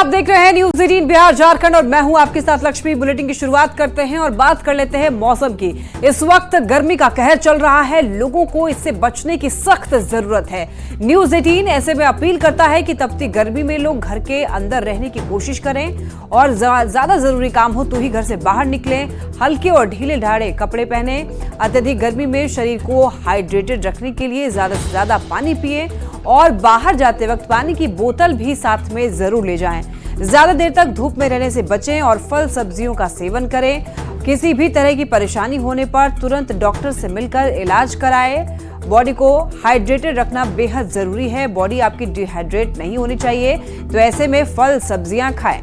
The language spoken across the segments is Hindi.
आप देख रहे हैं न्यूज 18 बिहार झारखंड और मैं हूं आपके साथ लक्ष्मी। बुलेटिन की शुरुआत करते हैं और बात कर लेते हैं मौसम की। इस वक्त गर्मी का कहर चल रहा है, लोगों को इससे बचने की सख्त जरूरत है। न्यूज 18 ऐसे में अपील करता है कि तपती गर्मी में लोग घर के अंदर रहने की कोशिश करें और ज्यादा जरूरी काम हो तो ही घर से बाहर निकलें। हल्के और ढीले ढाढ़े कपड़े पहने। अत्यधिक गर्मी में शरीर को हाइड्रेटेड रखने के लिए ज्यादा से ज्यादा पानी पिए और बाहर जाते वक्त पानी की बोतल भी साथ में जरूर ले जाएं। ज्यादा देर तक धूप में रहने से बचें और फल सब्जियों का सेवन करें। किसी भी तरह की परेशानी होने पर तुरंत डॉक्टर से मिलकर इलाज कराएं। बॉडी को हाइड्रेटेड रखना बेहद जरूरी है। बॉडी आपकी डिहाइड्रेट नहीं होनी चाहिए, तो ऐसे में फल सब्जियां खाएं।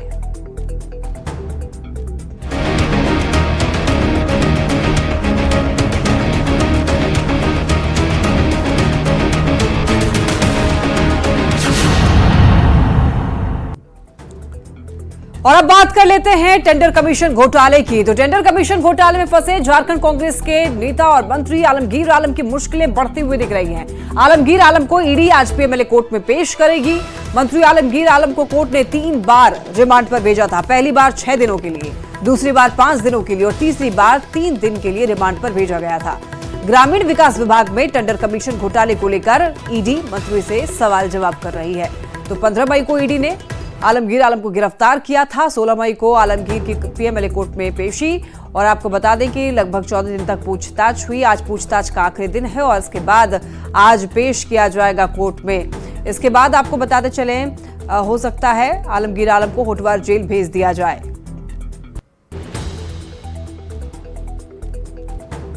और अब बात कर लेते हैं टेंडर कमीशन घोटाले की। तो टेंडर कमीशन घोटाले में फंसे झारखंड कांग्रेस के नेता और मंत्री आलमगीर आलम की मुश्किलें बढ़ती हुई दिख रही हैं। आलमगीर आलम को ईडी आज पीएमएलए कोर्ट में पेश करेगी। मंत्री आलमगीर आलम को कोर्ट ने 3 बार रिमांड पर भेजा था। पहली बार 6 दिनों के लिए, दूसरी बार 5 दिनों के लिए और तीसरी बार 3 दिन के लिए रिमांड पर भेजा गया था। ग्रामीण विकास विभाग में टेंडर कमीशन घोटाले को लेकर ईडी मंत्री से सवाल जवाब कर रही है। तो 15 मई को ईडी ने आलमगीर आलम को गिरफ्तार किया था। 16 मई को आलमगीर की पीएमएलए कोर्ट में पेशी। और आपको बता दें कि लगभग 14 दिन तक पूछताछ हुई। आज पूछताछ का आखिरी दिन है और इसके बाद आज पेश किया जाएगा कोर्ट में। इसके बाद आपको बताते चले हो सकता है आलमगीर आलम को होटवार जेल भेज दिया जाए।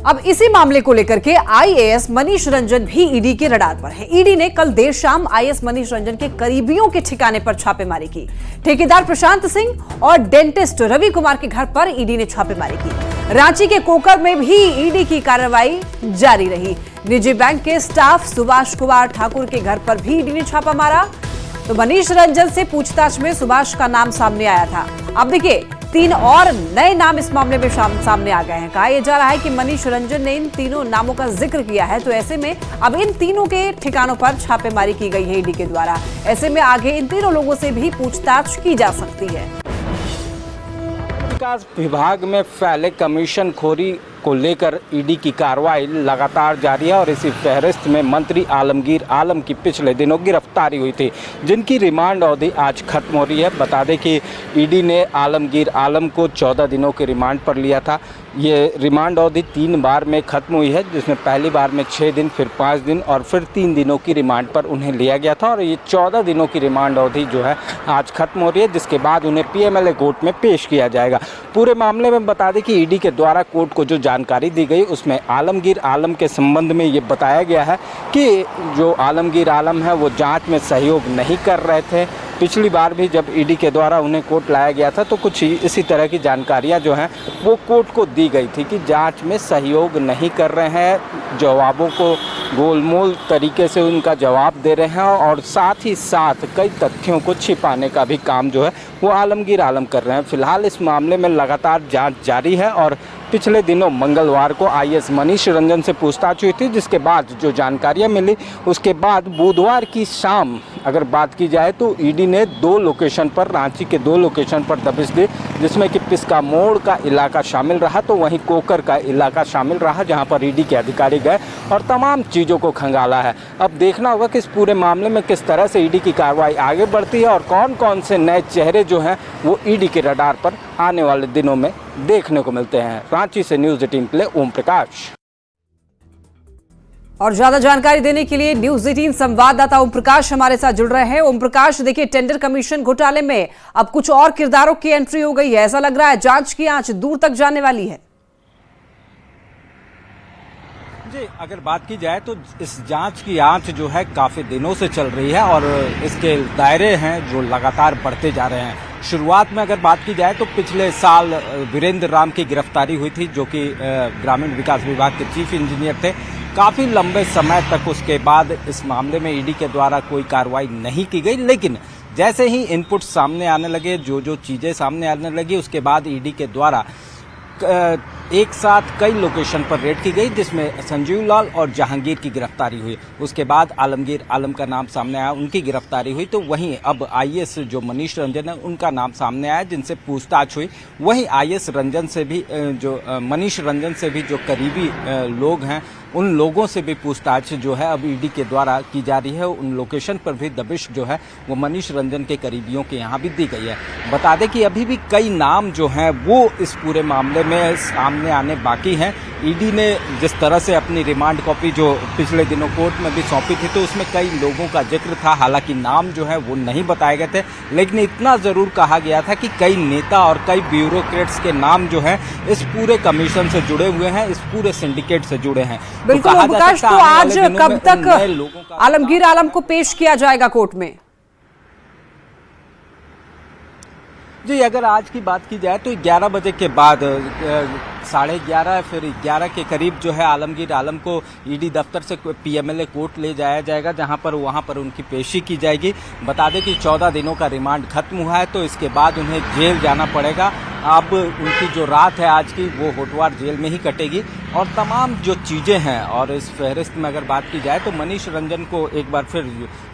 अब इसी मामले को लेकर के आईएएस मनीष रंजन भी ईडी के रडार पर है। ईडी ने कल देर शाम आईएएस मनीष रंजन के करीबियों के ठिकाने पर छापेमारी की। ठेकेदार प्रशांत सिंह और डेंटिस्ट रवि कुमार के घर पर ईडी ने छापेमारी की। रांची के कोकर में भी ईडी की कार्रवाई जारी रही। निजी बैंक के स्टाफ सुभाष कुमार ठाकुर के घर पर भी ईडी ने छापा मारा। तो मनीष रंजन से पूछताछ में सुभाष का नाम सामने आया था। अब देखिए 3 और नए नाम इस मामले में सामने आ गए हैं। कहा यह जा रहा है कि मनीष रंजन ने इन तीनों नामों का जिक्र किया है। तो ऐसे में अब इन तीनों के ठिकानों पर छापेमारी की गई है ईडी के द्वारा। ऐसे में आगे इन तीनों लोगों से भी पूछताछ की जा सकती है। विकास विभाग में फैले कमीशन खोरी को लेकर ईडी की कार्रवाई लगातार जारी है और इसी फहरिस्त में मंत्री आलमगीर आलम की पिछले दिनों गिरफ्तारी हुई थी, जिनकी रिमांड अवधि आज खत्म हो रही है। बता दें कि ईडी ने आलमगीर आलम को 14 दिनों के रिमांड पर लिया था। ये रिमांड अवधि 3 बार में खत्म हुई है, जिसमें पहली बार में 6 दिन, फिर 5 दिन और फिर 3 दिनों की रिमांड पर उन्हें लिया गया था। और ये 14 दिनों की रिमांड अवधि जो है आज खत्म हो रही है, जिसके बाद उन्हें पीएमएलए कोर्ट में पेश किया जाएगा। पूरे मामले में बता दें कि ईडी के द्वारा कोर्ट को जो जानकारी दी गई उसमें आलमगीर आलम के संबंध में ये बताया गया है कि जो आलमगीर आलम है वो जांच में सहयोग नहीं कर रहे थे। पिछली बार भी जब ईडी के द्वारा उन्हें कोर्ट लाया गया था तो कुछ इसी तरह की जानकारियां जो हैं वो कोर्ट को दी गई थी कि जांच में सहयोग नहीं कर रहे हैं, जवाबों को गोलमोल तरीके से उनका जवाब दे रहे हैं और साथ ही साथ कई तथ्यों को छिपाने का भी काम जो है वो आलमगीर आलम कर रहे हैं। फिलहाल इस मामले में लगातार जांच जारी है और पिछले दिनों मंगलवार को आईएएस मनीष रंजन से पूछताछ हुई थी, जिसके बाद जो जानकारियां मिली उसके बाद बुधवार की शाम अगर बात की जाए तो ईडी ने 2 लोकेशन पर, रांची के 2 लोकेशन पर दबिश दी, जिसमें कि पिस्का मोड़ का इलाका शामिल रहा तो वहीं कोकर का इलाका शामिल रहा, जहां पर ईडी के अधिकारी गए और तमाम चीज़ों को खंगाला है। अब देखना होगा कि इस पूरे मामले में किस तरह से ईडी की कार्रवाई आगे बढ़ती है और कौन कौन से नए चेहरे जो हैं वो ईडी के रडार पर आने वाले दिनों में देखने को मिलते हैं। रांची से न्यूज 18 के लिए ओम प्रकाश। और ज्यादा जानकारी देने के लिए न्यूज 18 संवाददाता ओम प्रकाश हमारे साथ जुड़ रहे हैं। ओम प्रकाश, देखिए टेंडर कमीशन घोटाले में अब कुछ और किरदारों की एंट्री हो गई है। ऐसा लग रहा है जांच की आंच दूर तक जाने वाली है। जी, अगर बात की जाए तो इस जांच की आंच जो है काफी दिनों से चल रही है और इसके दायरे हैं जो लगातार बढ़ते जा रहे हैं। शुरुआत में अगर बात की जाए तो पिछले साल वीरेंद्र राम की गिरफ्तारी हुई थी, जो कि ग्रामीण विकास विभाग के चीफ इंजीनियर थे। काफ़ी लंबे समय तक उसके बाद इस मामले में ईडी के द्वारा कोई कार्रवाई नहीं की गई, लेकिन जैसे ही इनपुट सामने आने लगे, जो चीज़ें सामने आने लगी, उसके बाद ईडी के द्वारा एक साथ कई लोकेशन पर रेड की गई, जिसमें संजीव लाल और जहांगीर की गिरफ्तारी हुई। उसके बाद आलमगीर आलम का नाम सामने आया, उनकी गिरफ्तारी हुई। तो वहीं अब आईएएस जो मनीष रंजन है, उनका नाम सामने आया, जिनसे पूछताछ हुई। वहीं आईएएस रंजन से भी जो मनीष रंजन से भी जो करीबी लोग हैं, उन लोगों से भी पूछताछ जो है अब ईडी के द्वारा की जा रही है। उन लोकेशन पर भी दबिश जो है वो मनीष रंजन के करीबियों के यहाँ भी दी गई है। बता दें कि अभी भी कई नाम जो हैं वो इस पूरे मामले में सामने आने बाकी हैं। ईडी ने जिस तरह से अपनी रिमांड कॉपी जो पिछले दिनों कोर्ट में भी सौंपी थी, तो उसमें कई लोगों का जिक्र था। हालांकि नाम जो है वो नहीं बताए गए थे, लेकिन इतना जरूर कहा गया था कि कई नेता और कई ब्यूरोक्रेट्स के नाम जो है इस पूरे कमीशन से जुड़े हुए हैं, इस पूरे सिंडिकेट से जुड़े हैं। बिल्कुल ओमप्रकाश, तो आज कब तक आलमगीर आलम को पेश किया जाएगा कोर्ट में? जी, अगर आज की बात की जाए तो 11 बजे के बाद 11:30 फिर 11 के करीब जो है आलमगीर आलम को ईडी दफ्तर से पीएमएलए कोर्ट ले जाया जाएगा, जहां पर वहां पर उनकी पेशी की जाएगी। बता दें कि 14 दिनों का रिमांड खत्म हुआ है, तो इसके बाद उन्हें जेल जाना पड़ेगा। अब उनकी जो रात है आज की, वो होटवार जेल में ही कटेगी। और तमाम जो चीज़ें हैं, और इस फहरिस्त में अगर बात की जाए तो मनीष रंजन को एक बार फिर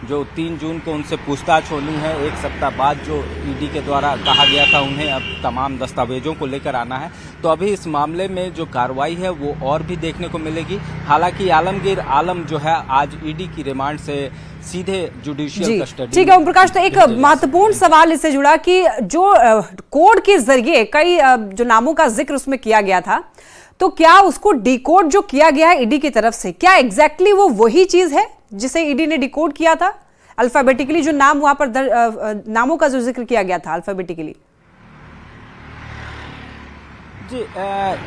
जो 3 जून को उनसे पूछताछ होनी है, एक सप्ताह बाद जो ईडी के द्वारा कहा गया था उन्हें अब तमाम दस्तावेजों को लेकर आना है। तो अभी इस मामले में जो कार्रवाई है वो और भी देखने को मिलेगी। हालांकि आलमगीर आलम जो है आज ईडी की रिमांड से सीधे जुडिशियल कस्टडी। ठीक है ओमप्रकाश, तो एक महत्वपूर्ण सवाल इससे जुड़ा कि जो कोड के जरिए कई जो नामों का जिक्र उसमें किया गया था, तो क्या उसको डिकोड जो किया गया है ईडी की तरफ से, क्या एग्जैक्टली वो वही चीज है जिसे ईडी ने डिकोड किया था? अल्फाबेटिकली जो नाम वहां पर नामों का जो जिक्र किया गया था अल्फाबेटिकली। जी,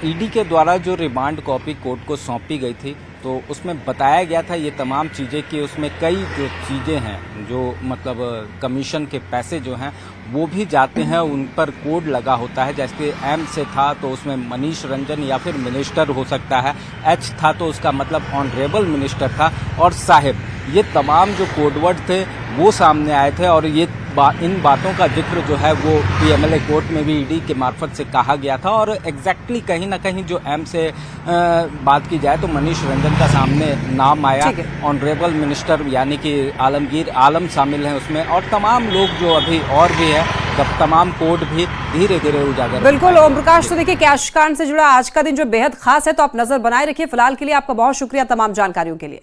ईडी के द्वारा जो रिमांड कॉपी कोर्ट को सौंपी गई थी, तो उसमें बताया गया था ये तमाम चीज़ें कि उसमें कई जो चीज़ें हैं, जो मतलब कमीशन के पैसे जो हैं वो भी जाते हैं, उन पर कोड लगा होता है। जैसे एम से था तो उसमें मनीष रंजन या फिर मिनिस्टर हो सकता है, एच था तो उसका मतलब ऑनरेबल मिनिस्टर था, और साहिब, ये तमाम जो कोडवर्ड थे वो सामने आए थे। और ये इन बातों का जिक्र जो है वो पीएमएलए कोर्ट में भी ईडी के मार्फत से कहा गया था। और एग्जैक्टली कहीं ना कहीं जो एम से बात की जाए तो मनीष रंजन का सामने नाम आया, ऑनरेबल मिनिस्टर यानी कि आलमगीर आलम शामिल हैं उसमें, और तमाम लोग जो अभी और भी है, तब तमाम कोड भी धीरे धीरे उजागर। बिल्कुल ओमप्रकाश, तो देखिए कैश कांड से जुड़ा आज का दिन जो बेहद खास है, तो आप नजर बनाए रखिए। फिलहाल के लिए आपका बहुत शुक्रिया तमाम जानकारियों के लिए।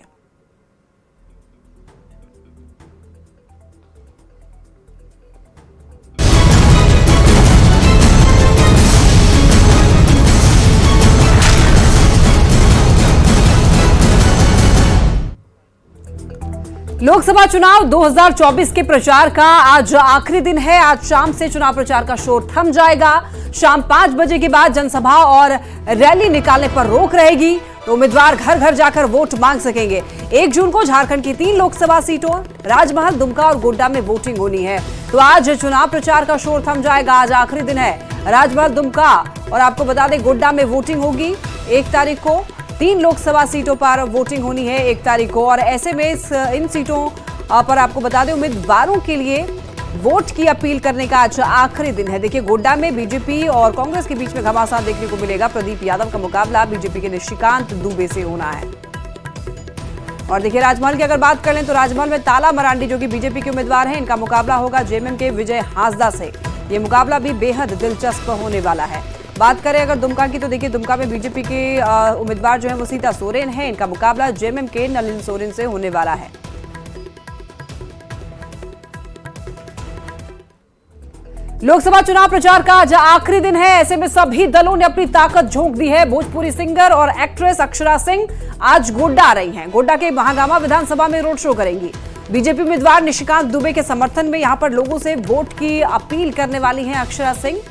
लोकसभा चुनाव 2024 के प्रचार का आज आखिरी दिन है। आज शाम से चुनाव प्रचार का शोर थम जाएगा। शाम 5 बजे के बाद जनसभा और रैली निकालने पर रोक रहेगी, तो उम्मीदवार घर घर जाकर वोट मांग सकेंगे। 1 जून को झारखंड की 3 लोकसभा सीटों राजमहल, दुमका और गोड्डा में वोटिंग होनी है। तो आज चुनाव प्रचार का शोर थम जाएगा। आज आखिरी दिन है। राजमहल, दुमका और आपको बता दें गोड्डा में वोटिंग होगी 1 तारीख को। 3 लोकसभा सीटों पर वोटिंग होनी है 1 तारीख को। और ऐसे में इन सीटों पर आपको बता दें उम्मीदवारों के लिए वोट की अपील करने का आज आखिरी दिन है। देखिए गोड्डा में बीजेपी और कांग्रेस के बीच में घमासान देखने को मिलेगा। प्रदीप यादव का मुकाबला बीजेपी के निशिकांत दुबे से होना है। और देखिए राजमहल की अगर बात कर लें तो राजमहल में ताला मरांडी जो कि बीजेपी के उम्मीदवार हैं, इनका मुकाबला होगा जेएमएम के विजय हांसदा से। ये मुकाबला भी बेहद दिलचस्प होने वाला है। बात करें अगर दुमका की, तो देखिए दुमका में बीजेपी के उम्मीदवार जो है वो सीता सोरेन है। इनका मुकाबला जेएमएम के नलिन सोरेन से होने वाला है। लोकसभा चुनाव प्रचार का आज आखिरी दिन है। ऐसे में सभी दलों ने अपनी ताकत झोंक दी है। भोजपुरी सिंगर और एक्ट्रेस अक्षरा सिंह आज गोड्डा आ रही हैं। गोड्डा के महागामा विधानसभा में रोड शो करेंगी। बीजेपी उम्मीदवार निशिकांत दुबे के समर्थन में यहां पर लोगों से वोट की अपील करने वाली हैं अक्षरा सिंह।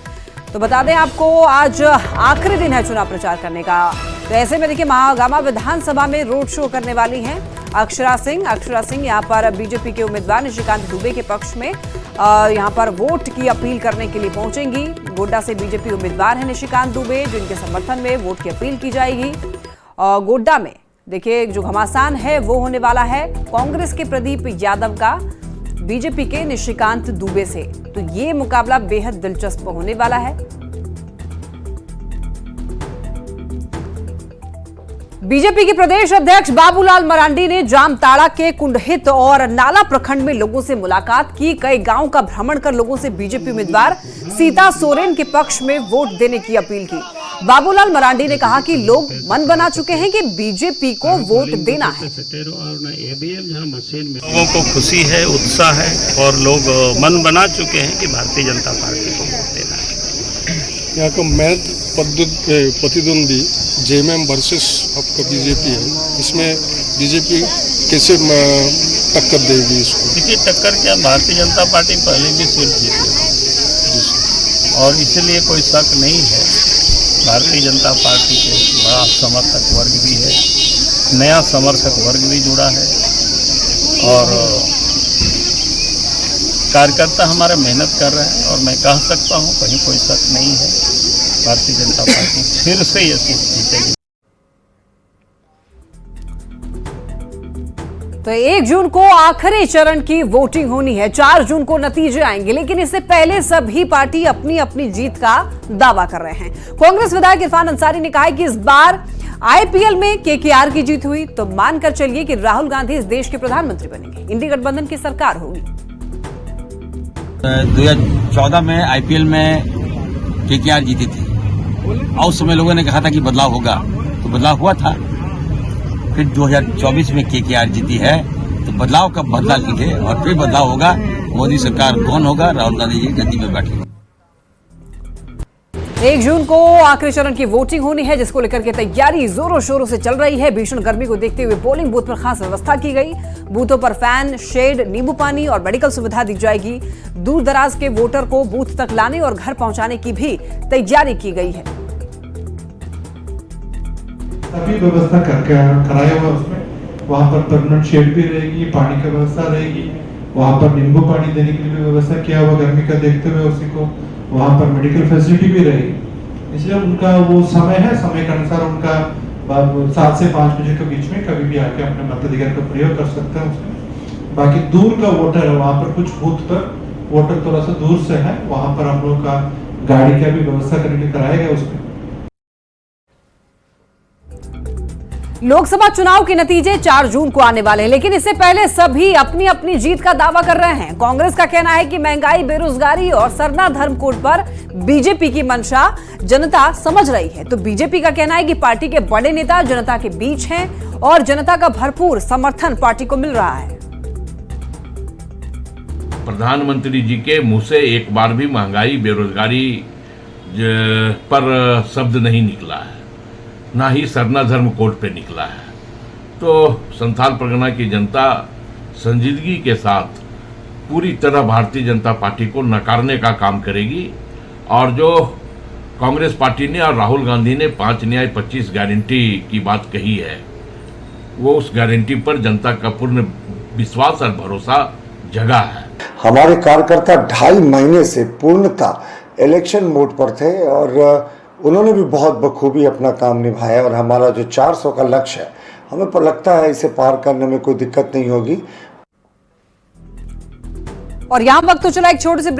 तो बता दें आपको आज आखिरी दिन है चुनाव प्रचार करने का। तो ऐसे में देखिए महागामा विधानसभा में रोड शो करने वाली हैं अक्षरा सिंह। अक्षरा सिंह यहां पर बीजेपी के उम्मीदवार निशिकांत दुबे के पक्ष में यहां पर वोट की अपील करने के लिए पहुंचेंगी। गोड्डा से बीजेपी उम्मीदवार है निशिकांत दुबे, जिनके समर्थन में वोट की अपील की जाएगी। गोड्डा में देखिए जो घमासान है वो होने वाला है कांग्रेस के प्रदीप यादव का बीजेपी के निशिकांत दुबे से। तो ये मुकाबला बेहद दिलचस्प होने वाला है। बीजेपी के प्रदेश अध्यक्ष बाबूलाल मरांडी ने जामताड़ा के कुंडहित और नाला प्रखंड में लोगों से मुलाकात की। कई गांव का भ्रमण कर लोगों से बीजेपी उम्मीदवार सीता सोरेन के पक्ष में वोट देने की अपील की। बाबूलाल मरांडी ने कहा कि लोग मन बना चुके हैं कि बीजेपी को वोट देना है। लोगों को खुशी है, उत्साह है और लोग मन बना चुके हैं कि भारतीय जनता पार्टी को वोट देना है। यहाँ का मैच प्रतिद्वंदी जेएमएम वर्सेस आपका बीजेपी है, इसमें बीजेपी कैसे टक्कर देगी इसको? देखिए, टक्कर क्या, भारतीय जनता पार्टी पहले भी सीट जीती और इसलिए कोई शक नहीं है। भारतीय जनता पार्टी के बड़ा समर्थक वर्ग भी है, नया समर्थक वर्ग भी जुड़ा है और कार्यकर्ता हमारा मेहनत कर रहे हैं और मैं कह सकता हूं कहीं कोई शक नहीं है, भारतीय जनता पार्टी फिर से ये सीट जीतेगी। तो 1 जून को आखिरी चरण की वोटिंग होनी है, 4 जून को नतीजे आएंगे, लेकिन इससे पहले सभी पार्टी अपनी अपनी जीत का दावा कर रहे हैं। कांग्रेस विधायक इरफान अंसारी ने कहा है कि इस बार आईपीएल में केकेआर की जीत हुई तो मानकर चलिए कि राहुल गांधी इस देश के प्रधानमंत्री बनेंगे, इंडी गठबंधन की सरकार होगी। 2014 में आईपीएल में केकेआर जीती थी और उस समय लोगों ने कहा था कि बदलाव होगा, तो बदलाव हुआ था। फिर 2024 में केकेआर जीती है तो बदलाव का बदला लीजिए और फिर बदलाव होगा। मोदी सरकार कौन होगा, राहुल गांधी जी गद्दी में बैठेंगे। 1 जून को आखिरी चरण की वोटिंग होनी है, जिसको लेकर के तैयारी जोरों शोरों से चल रही है। भीषण गर्मी को देखते हुए पोलिंग बूथ पर खास व्यवस्था की गई। बूथों पर फैन, शेड, नींबू पानी और मेडिकल सुविधा दी जाएगी। दूर दराज के वोटर को बूथ तक लाने और घर पहुंचाने की भी तैयारी की गई है। सभी व्यवस्था कराया हुआ उसमें, वहां पर परमानेंट शेड भी रहेगी, पानी की व्यवस्था रहेगी, वहां पर नींबू पानी देने के लिए व्यवस्था किया हुआ गर्मी का देखते हुए उसी को, वहां पर मेडिकल फैसिलिटी भी रहेगी। इसलिए उनका वो समय है, समय के अनुसार उनका 7 से 5 बजे के बीच में कभी भी आके अपने मताधिकार का प्रयोग कर सकते हैं उसमें। बाकी दूर का वोटर है, वहां पर कुछ बूथ पर वोटर थोड़ा सा दूर से है, वहां पर हम लोग का गाड़ी का भी व्यवस्था करके कराया गया उसमें। लोकसभा चुनाव के नतीजे 4 जून को आने वाले हैं, लेकिन इससे पहले सभी अपनी अपनी जीत का दावा कर रहे हैं। कांग्रेस का कहना है कि महंगाई, बेरोजगारी और सरना धर्म कोड पर बीजेपी की मंशा जनता समझ रही है, तो बीजेपी का कहना है कि पार्टी के बड़े नेता जनता के बीच हैं और जनता का भरपूर समर्थन पार्टी को मिल रहा है। प्रधानमंत्री जी के मुंह से एक बार भी महंगाई, बेरोजगारी पर शब्द नहीं निकला है, ना ही सरना धर्म कोड पे निकला है। तो संथाल परगना की जनता संजीदगी के साथ पूरी तरह भारतीय जनता पार्टी को नकारने का काम करेगी और जो कांग्रेस पार्टी ने और राहुल गांधी ने 5 न्याय 25 गारंटी की बात कही है, वो उस गारंटी पर जनता का पूर्ण विश्वास और भरोसा जगा है। हमारे कार्यकर्ता 2.5 महीने से पूर्णतः इलेक्शन मोड पर थे और उन्होंने भी बहुत बखूबी अपना काम निभाया और हमारा जो 400 का लक्ष्य है, हमें पर लगता है इसे पार करने में कोई दिक्कत नहीं होगी। और यहां वक्त तो चला एक छोटे से